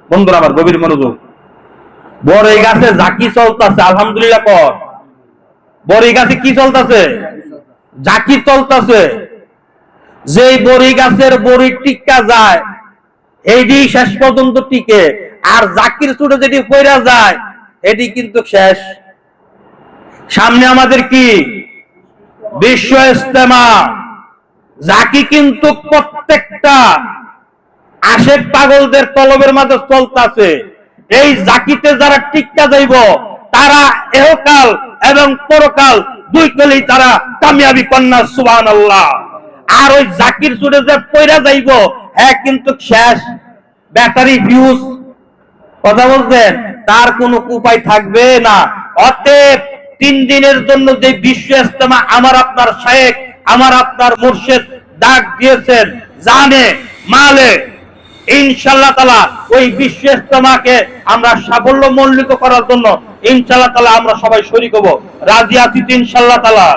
বন্ধুরা আমার গভীর মনোযোগ। বড়ই গাছে জাকি চলতেছে, আলহামদুলিল্লাহ কর। বড়ই গাছে কি চলতেছে? জাকি চলতেছে। যেই বড়ি গাছের বড়ি টিকা যায় এইটি শেষ পর্যন্ত টিকে, আর জাকির চুটে যেটি পড়া যায় এটি কিন্তু শেষ। সামনে আমাদের কি বিশ্ব ইজতেমা। জাকি কিন্তু প্রত্যেকটা আশেক পাগলদের কলবের মাঝে চলতেছে। এই জাকিতে যারা টিকা যাইব তারা এহকাল এবং পরকাল দুই কলেই তারা কামিয়াবি কন্যা, সুবহানাল্লাহ। আর ওই জাকির চুড়ে যে পয়রা যাইব হ্যাঁ কিন্তু শেষ, ব্যাটারি ফিউজ, কথা বলছেন, তার কোনো উপায় থাকবে না। অতএব 3 দিনের জন্য যে বিশ্ব ইজতেমা আমার আপনার শায়েখ, আমার আপনার মুর্শিদ ডাক দিয়েছেন জানে মালে, ইনশাআল্লাহ তাআলা ওই বিশ্ব ইজতেমাকে আমরা সাফল্য মণ্ডিত করার জন্য ইনশাআল্লাহ তাআলা আমরা সবাই শরীক হব। রাজি আছি ইনশাআল্লাহ তাআলা।